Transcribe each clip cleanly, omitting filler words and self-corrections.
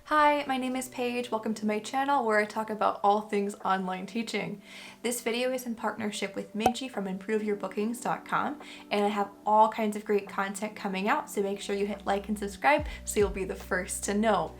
Hi, my name is Paige. Welcome to my channel where I talk about all things online teaching. This video is in partnership with Minji from improveyourbookings.com, and I have all kinds of great content coming out, so make sure you hit like and subscribe so you'll be the first to know.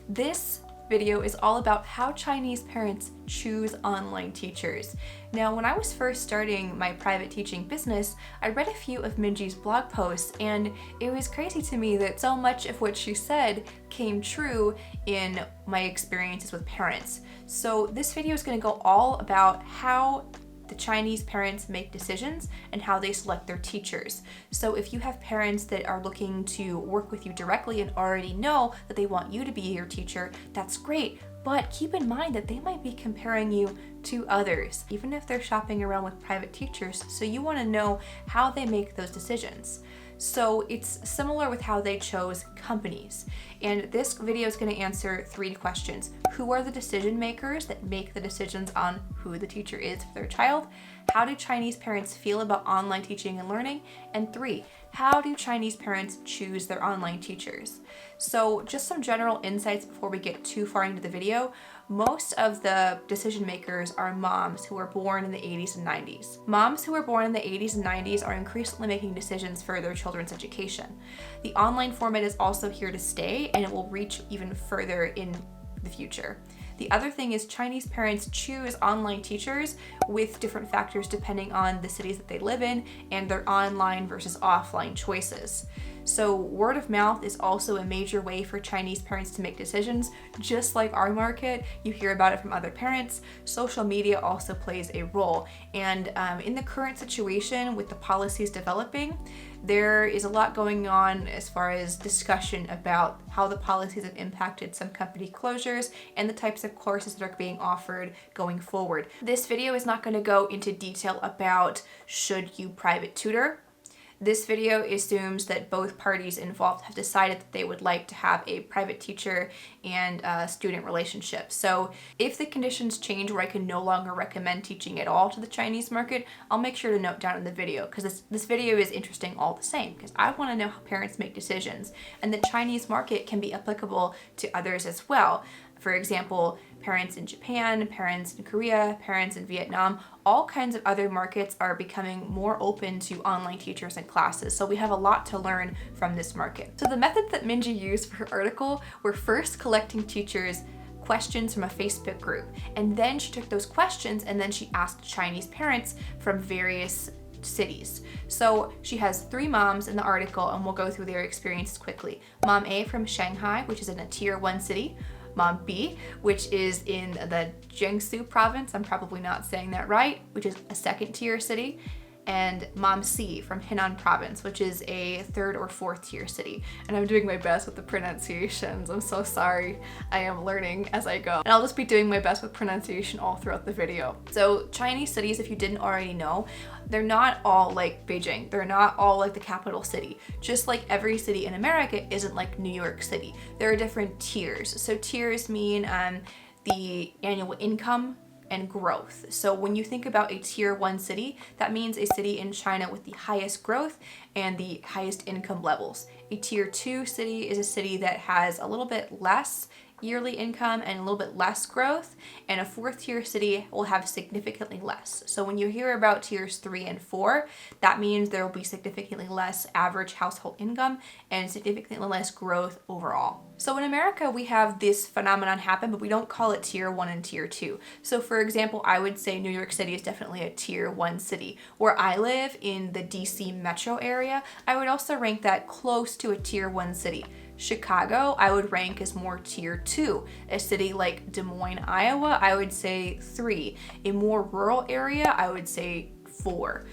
This video is all about how Chinese parents choose online teachers. Now, when I was first starting my private teaching business, I read a few of Minji's blog posts, and it was crazy to me that so much of what she said came true in my experiences with parents. So this video is going to go all about how the Chinese parents make decisions and how they select their teachers. So if you have parents that are looking to work with you directly and already know that they want you to be your teacher, that's great. But keep in mind that they might be comparing you to others, even if they're shopping around with private teachers. So you want to know how they make those decisions. So it's similar with how they chose companies. And this video is going to answer 3 questions. Who are the decision makers that make the decisions on who the teacher is for their child? How do Chinese parents feel about online teaching and learning? And 3, how do Chinese parents choose their online teachers? So just some general insights before we get too far into the video. Most of the decision makers are moms who were born in the 80s and 90s. Moms who were born in the 80s and 90s are increasingly making decisions for their children's education. The online format is also here to stay, and it will reach even further in the future. The other thing is Chinese parents choose online teachers with different factors depending on the cities that they live in and their online versus offline choices. So word of mouth is also a major way for Chinese parents to make decisions. Just like our market, you hear about it from other parents. Social media also plays a role. And in the current situation with the policies developing, there is a lot going on as far as discussion about how the policies have impacted some company closures and the types of courses that are being offered going forward. This video is not going to go into detail about should you private tutor. This video assumes that both parties involved have decided that they would like to have a private teacher and student relationship. So if the conditions change where I can no longer recommend teaching at all to the Chinese market, I'll make sure to note down in the video, because this video is interesting all the same, because I want to know how parents make decisions, and the Chinese market can be applicable to others as well. For example, parents in Japan, parents in Korea, parents in Vietnam, all kinds of other markets are becoming more open to online teachers and classes. So we have a lot to learn from this market. So the methods that Minji used for her article were first collecting teachers' questions from a Facebook group. And then she took those questions and then she asked Chinese parents from various cities. So she has 3 moms in the article, and we'll go through their experiences quickly. Mom A from Shanghai, which is in a tier 1 city. Mom B, which is in the Jiangsu province, I'm probably not saying that right, which is a 2nd tier city. And Mom C from Henan province, which is a 3rd or 4th tier city. And I'm doing my best with the pronunciations. I'm so sorry. I am learning as I go. And I'll just be doing my best with pronunciation all throughout the video. So Chinese cities, if you didn't already know, they're not all like Beijing. They're not all like the capital city. Just like every city in America isn't like New York City. There are different tiers. So tiers mean the annual income and growth. So when you think about a tier 1 city, that means a city in China with the highest growth and the highest income levels. A tier 2 city is a city that has a little bit less yearly income and a little bit less growth, and a 4th tier city will have significantly less. So when you hear about tiers 3 and 4, that means there will be significantly less average household income and significantly less growth overall. So in America, we have this phenomenon happen, but we don't call it tier 1 and tier 2. So for example, I would say New York City is definitely a tier 1 city. Where I live in the DC metro area, I would also rank that close to a tier 1 city. Chicago, I would rank as more tier 2. A city like Des Moines, Iowa, I would say 3. A more rural area, I would say 4.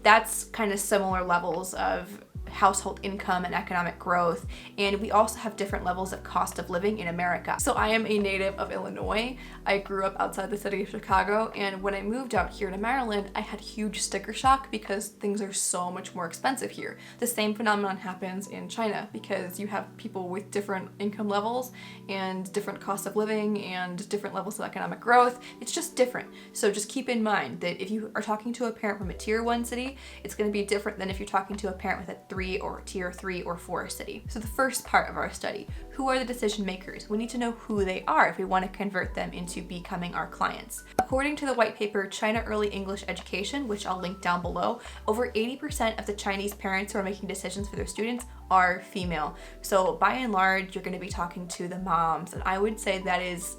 That's kind of similar levels of household income and economic growth, and we also have different levels of cost of living in America. So I am a native of Illinois. I grew up outside the city of Chicago, and when I moved out here to Maryland, I had huge sticker shock because things are so much more expensive here. The same phenomenon happens in China because you have people with different income levels and different cost of living and different levels of economic growth. It's just different. So just keep in mind that if you are talking to a parent from a tier 1 city, it's going to be different than if you're talking to a parent with a 3 3 or tier 3 or 4 city. So the first part of our study, who are the decision makers? We need to know who they are if we want to convert them into becoming our clients. According to the white paper, China Early English Education, which I'll link down below, over 80% of the Chinese parents who are making decisions for their students are female. So by and large, you're going to be talking to the moms, and I would say that is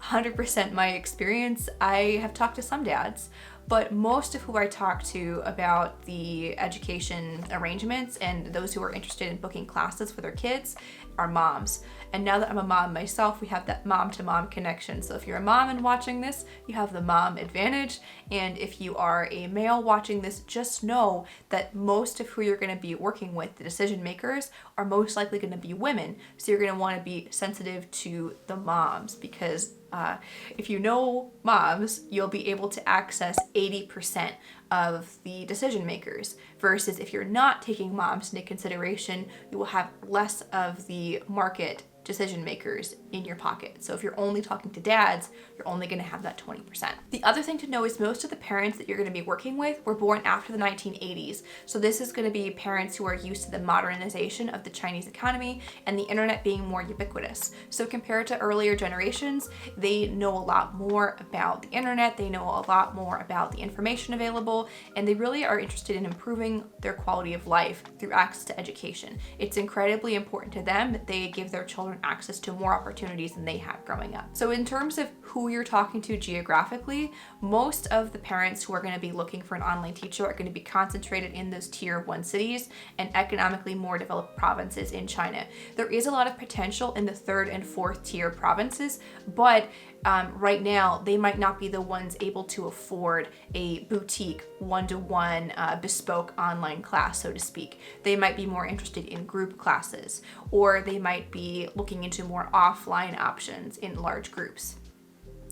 100% my experience. I have talked to some dads, but most of who I talk to about the education arrangements and those who are interested in booking classes for their kids are moms. And now that I'm a mom myself, we have that mom to mom connection. So if you're a mom and watching this, you have the mom advantage. And if you are a male watching this, just know that most of who you're going to be working with, the decision makers, are most likely going to be women. So you're going to want to be sensitive to the moms, because if you know moms, you'll be able to access 80% of the decision makers, versus if you're not taking moms into consideration, you will have less of the market decision makers in your pocket. So if you're only talking to dads, you're only going to have that 20%. The other thing to know is most of the parents that you're going to be working with were born after the 1980s. So this is going to be parents who are used to the modernization of the Chinese economy and the internet being more ubiquitous. So compared to earlier generations, they know a lot more about the internet, they know a lot more about the information available, and they really are interested in improving their quality of life through access to education. It's incredibly important to them that they give their children access to more opportunities than they had growing up. So in terms of who you're talking to geographically, most of the parents who are going to be looking for an online teacher are going to be concentrated in those tier 1 cities and economically more developed provinces in China. There is a lot of potential in the 3rd and 4th tier provinces, but right now they might not be the ones able to afford a boutique one-to-one bespoke online class, so to speak. They might be more interested in group classes, or they might be looking into more offline options in large groups.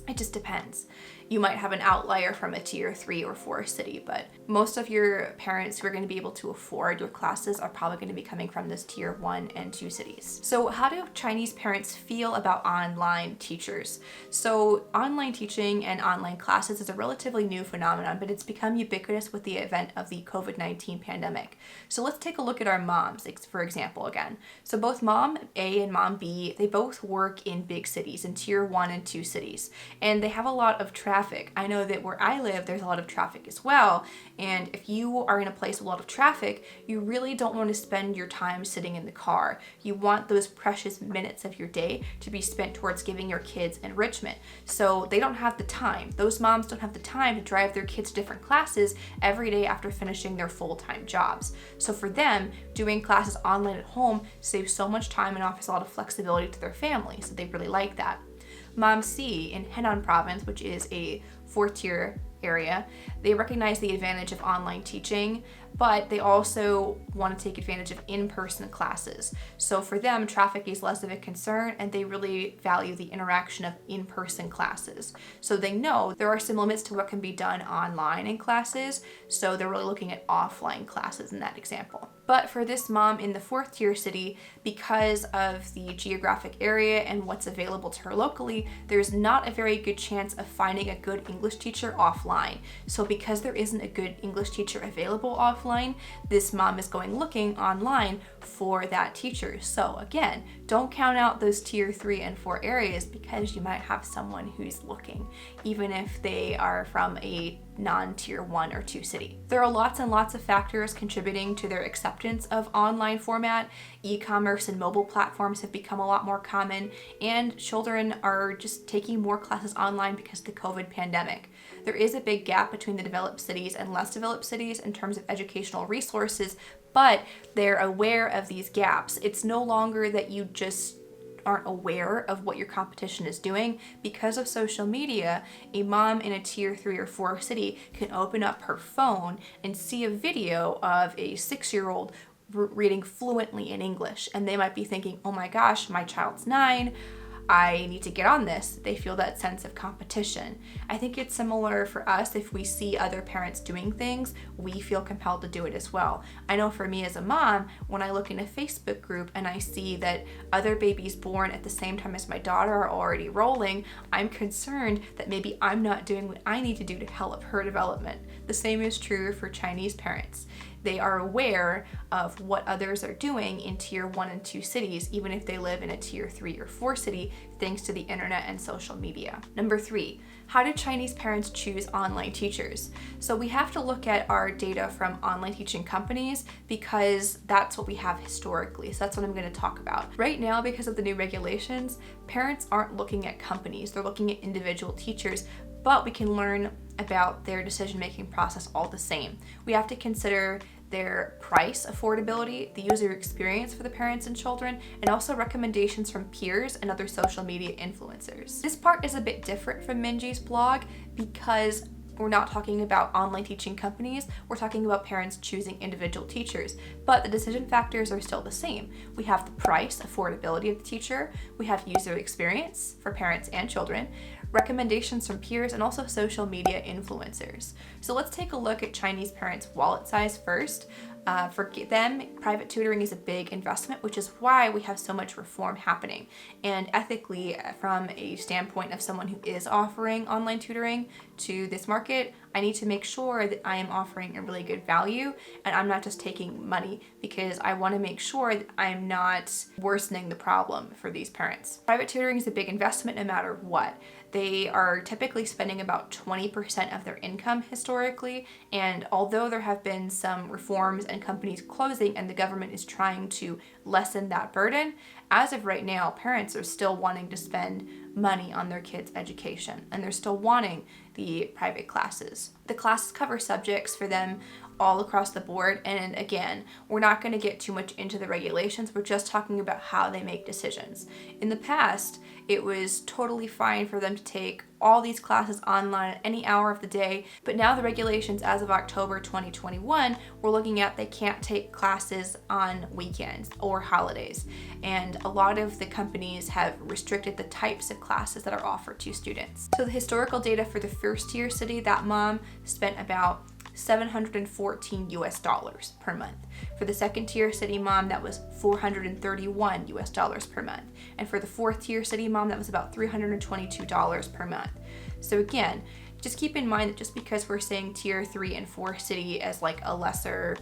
It just depends. You might have an outlier from a tier 3 or 4 city, but most of your parents who are going to be able to afford your classes are probably going to be coming from this tier 1 and 2 cities. So how do Chinese parents feel about online teachers? So online teaching and online classes is a relatively new phenomenon, but it's become ubiquitous with the event of the COVID-19 pandemic. So let's take a look at our moms, for example, again. So both mom A and mom B, they both work in big cities, in tier 1 and 2 cities, and they have a lot of traffic. I know that where I live, there's a lot of traffic as well. And if you are in a place with a lot of traffic, you really don't want to spend your time sitting in the car. You want those precious minutes of your day to be spent towards giving your kids enrichment. So they don't have the time. Those moms don't have the time to drive their kids to different classes every day after finishing their full-time jobs. So for them, doing classes online at home saves so much time and offers a lot of flexibility to their family. So they really like that. Mom C in Henan province, which is a 4th tier area, they recognize the advantage of online teaching, but they also want to take advantage of in-person classes. So for them, traffic is less of a concern, and they really value the interaction of in-person classes. So they know there are some limits to what can be done online in classes, so they're really looking at offline classes in that example. But for this mom in the 4th tier city, because of the geographic area and what's available to her locally, there's not a very good chance of finding a good English teacher offline. So because there isn't a good English teacher available offline, this mom is going looking online for that teacher. So again, don't count out those tier 3 and 4 areas, because you might have someone who's looking, even if they are from a non-tier 1 or 2 city. There are lots and lots of factors contributing to their acceptance of online format. E-commerce and mobile platforms have become a lot more common, and children are just taking more classes online because of the COVID pandemic. There is a big gap between the developed cities and less developed cities in terms of educational resources, but they're aware of these gaps. It's no longer that you just aren't aware of what your competition is doing. Because of social media, a mom in a tier 3 or 4 city can open up her phone and see a video of a 6-year-old reading fluently in English, and they might be thinking, oh my gosh, my child's 9, I need to get on this. They feel that sense of competition. I think it's similar for us. If we see other parents doing things, we feel compelled to do it as well. I know for me as a mom, when I look in a Facebook group and I see that other babies born at the same time as my daughter are already rolling, I'm concerned that maybe I'm not doing what I need to do to help her development. The same is true for Chinese parents. they are aware of what others are doing in tier 1 and 2 cities, even if they live in a tier 3 or 4 city, thanks to the internet and social media. Number 3, how do Chinese parents choose online teachers? So we have to look at our data from online teaching companies because that's what we have historically. So that's what I'm going to talk about. Right now, because of the new regulations, parents aren't looking at companies, they're looking at individual teachers, but we can learn about their decision-making process all the same. We have to consider their price affordability, the user experience for the parents and children, and also recommendations from peers and other social media influencers. This part is a bit different from Minji's blog because we're not talking about online teaching companies, we're talking about parents choosing individual teachers, but the decision factors are still the same. We have the price, affordability of the teacher, we have user experience for parents and children, recommendations from peers, and also social media influencers. So let's take a look at Chinese parents' wallet size first. For them, private tutoring is a big investment, which is why we have so much reform happening. And ethically, from a standpoint of someone who is offering online tutoring to this market, I need to make sure that I am offering a really good value and I'm not just taking money, because I want to make sure that I'm not worsening the problem for these parents. Private tutoring is a big investment no matter what. They are typically spending about 20% of their income historically, and although there have been some reforms and companies closing and the government is trying to lessen that burden, as of right now, parents are still wanting to spend money on their kids' education, and they're still wanting the private classes. The classes cover subjects for them all across the board, and again, we're not going to get too much into the regulations, we're just talking about how they make decisions. In the past, it was totally fine for them to take all these classes online at any hour of the day, but now the regulations as of October 2021, we're looking at they can't take classes on weekends or holidays, and a lot of the companies have restricted the types of classes that are offered to students. So the historical data for the first tier city, that mom spent about $714 per month. For the second tier city mom, that was $431 per month. And for the fourth tier city mom, that was about $322 per month. So again, just keep in mind that just because we're saying tier 3 and 4 city as like a lesser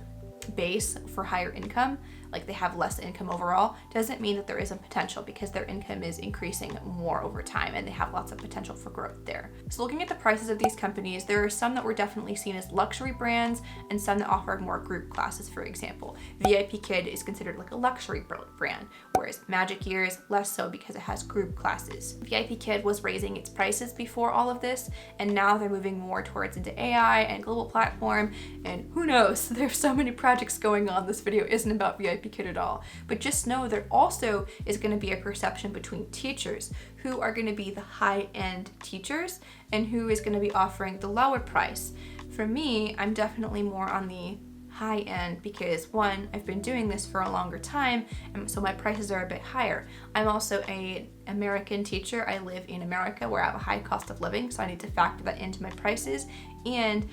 base for higher income, like they have less income overall, doesn't mean that there isn't potential, because their income is increasing more over time and they have lots of potential for growth there. So looking at the prices of these companies, there are some that were definitely seen as luxury brands and some that offered more group classes. For example, VIP Kid is considered like a luxury brand, whereas Magic Year is less so because it has group classes. VIP Kid was raising its prices before all of this, and now they're moving more towards into AI and global platform, and who knows, there's so many projects going on. This video isn't about VIP Kid at all, but just know there also is going to be a perception between teachers who are going to be the high-end teachers and who is going to be offering the lower price. For me, I'm definitely more on the high end because one, I've been doing this for a longer time, and so my prices are a bit higher. I'm also an American teacher. I live in America where I have a high cost of living, so I need to factor that into my prices, and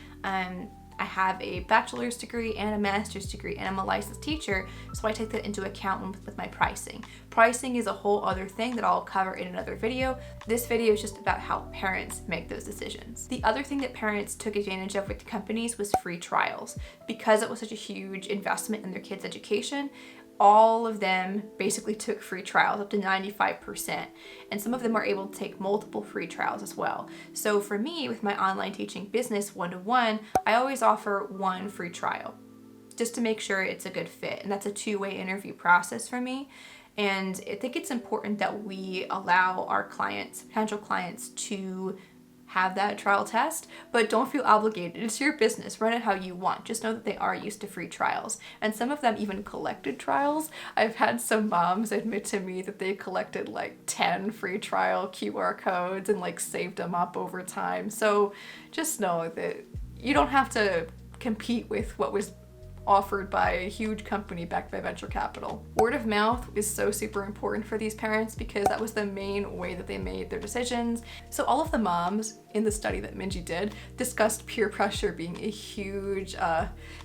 I have a bachelor's degree and a master's degree, and I'm a licensed teacher, so I take that into account with my pricing. Pricing is a whole other thing that I'll cover in another video. This video is just about how parents make those decisions. The other thing that parents took advantage of with the companies was free trials. Because it was such a huge investment in their kids' education, all of them basically took free trials, up to 95%. And some of them are able to take multiple free trials as well. So for me, with my online teaching business one-to-one, I always offer one free trial just to make sure it's a good fit. And that's a two-way interview process for me. And I think it's important that we allow our clients, potential clients, to have that trial test, but don't feel obligated. It's your business. Run it how you want. Just know that they are used to free trials. And some of them even collected trials. I've had some moms admit to me that they collected like 10 free trial QR codes and like saved them up over time. So just know that you don't have to compete with what was offered by a huge company backed by venture capital. Word of mouth is so super important for these parents because that was the main way that they made their decisions. So all of the moms in the study that Minji did discussed peer pressure being a huge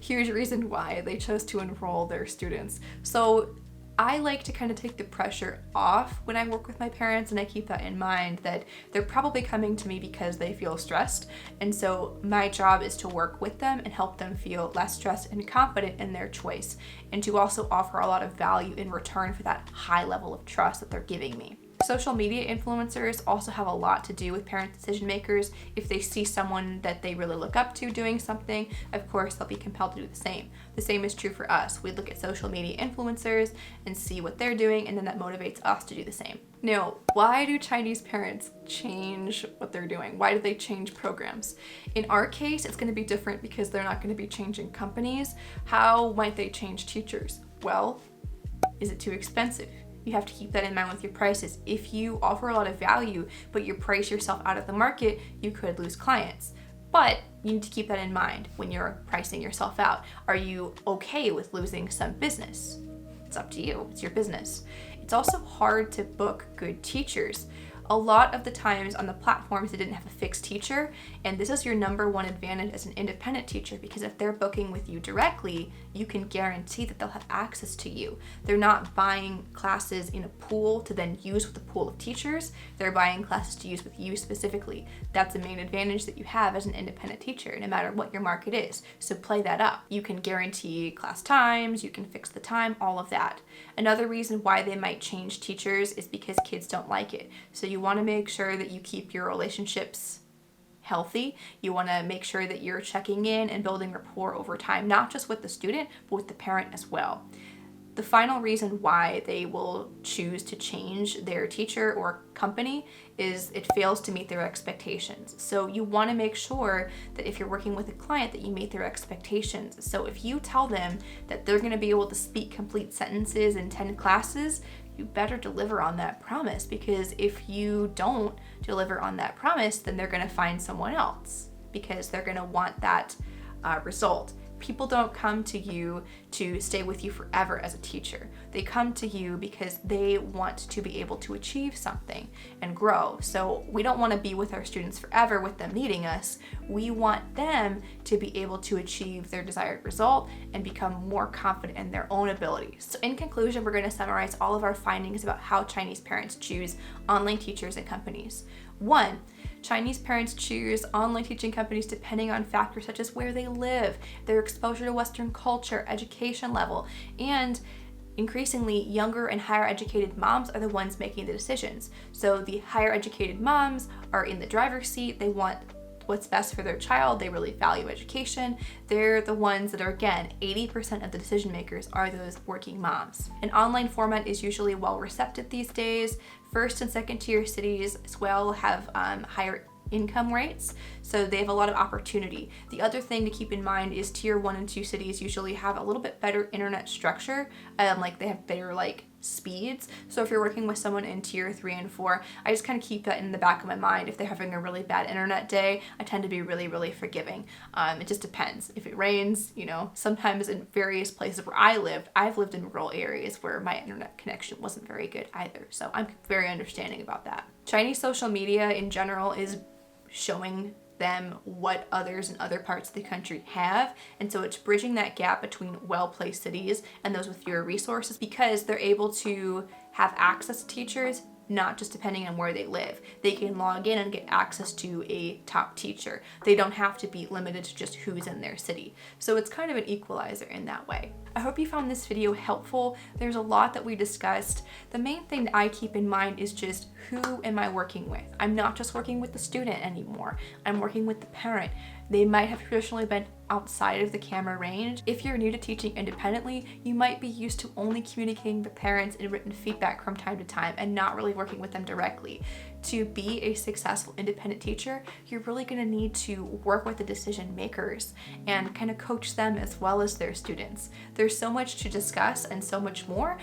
reason why they chose to enroll their students. So I like to kind of take the pressure off when I work with my parents, and I keep that in mind that they're probably coming to me because they feel stressed. And so my job is to work with them and help them feel less stressed and confident in their choice, and to also offer a lot of value in return for that high level of trust that they're giving me. Social media influencers also have a lot to do with parent decision makers. If they see someone that they really look up to doing something, of course they'll be compelled to do the same. The same is true for us. We look at social media influencers and see what they're doing, and then that motivates us to do the same. Now, why do Chinese parents change what they're doing? Why do they change programs? In our case, it's going to be different because they're not going to be changing companies. How might they change teachers? Well, is it too expensive? You have to keep that in mind with your prices. If you offer a lot of value, but you price yourself out of the market, you could lose clients. But you need to keep that in mind when you're pricing yourself out. Are you okay with losing some business? It's up to you. It's your business. It's also hard to book good teachers. A lot of the times on the platforms, they didn't have a fixed teacher, and this is your number one advantage as an independent teacher, because if they're booking with you directly, you can guarantee that they'll have access to you. They're not buying classes in a pool to then use with a pool of teachers. They're buying classes to use with you specifically. That's the main advantage that you have as an independent teacher, no matter what your market is. So play that up. You can guarantee class times, you can fix the time, all of that. Another reason why they might change teachers is because kids don't like it. So you want to make sure that you keep your relationships healthy. You want to make sure that you're checking in and building rapport over time, not just with the student, but with the parent as well. The final reason why they will choose to change their teacher or company is it fails to meet their expectations. So you want to make sure that if you're working with a client that you meet their expectations. So if you tell them that they're going to be able to speak complete sentences in 10 classes, you better deliver on that promise, because if you don't deliver on that promise, then they're going to find someone else because they're going to want that result. People don't come to you to stay with you forever as a teacher. They come to you because they want to be able to achieve something and grow. So we don't want to be with our students forever with them needing us. We want them to be able to achieve their desired result and become more confident in their own abilities. So in conclusion, we're going to summarize all of our findings about how Chinese parents choose online teachers and companies. 1, Chinese parents choose online teaching companies depending on factors such as where they live, their exposure to Western culture, education level, and increasingly younger and higher educated moms are the ones making the decisions. So the higher educated moms are in the driver's seat. They want what's best for their child. They really value education. They're the ones that are, again, 80% of the decision makers are those working moms. An online format is usually well received these days. First and second tier cities as well have higher income rates, so they have a lot of opportunity. The other thing to keep in mind is tier 1 and 2 cities usually have a little bit better internet structure, like they have better speeds. So if you're working with someone in tier 3 and 4, I just kind of keep that in the back of my mind. If they're having a really bad internet day, I tend to be really, really forgiving. It just depends. If it rains, sometimes in various places where I've lived in rural areas where my internet connection wasn't very good either. So I'm very understanding about that. Chinese social media in general is showing them what others in other parts of the country have, and so it's bridging that gap between well-placed cities and those with fewer resources, because they're able to have access to teachers not just depending on where they live. They can log in and get access to a top teacher. They don't have to be limited to just who's in their city. So it's kind of an equalizer in that way. I hope you found this video helpful. There's a lot that we discussed. The main thing that I keep in mind is just who am I working with? I'm not just working with the student anymore. I'm working with the parent. They might have traditionally been outside of the camera range. If you're new to teaching independently, you might be used to only communicating with parents in written feedback from time to time and not really working with them directly. To be a successful independent teacher, you're really going to need to work with the decision makers and kind of coach them as well as their students. There's so much to discuss and so much more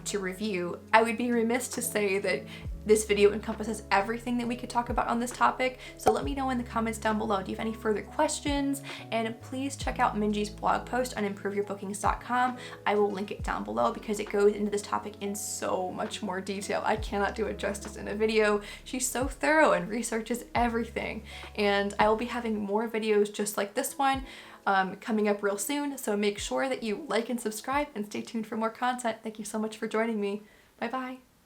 to review. I would be remiss to say that this video encompasses everything that we could talk about on this topic, so let me know in the comments down below. Do you have any further questions? And please check out Minji's blog post on improveyourbookings.com. I will link it down below because it goes into this topic in so much more detail. I cannot do it justice in a video. She's so thorough and researches everything. And I will be having more videos just like this one coming up real soon, so make sure that you like and subscribe and stay tuned for more content. Thank you so much for joining me. Bye bye.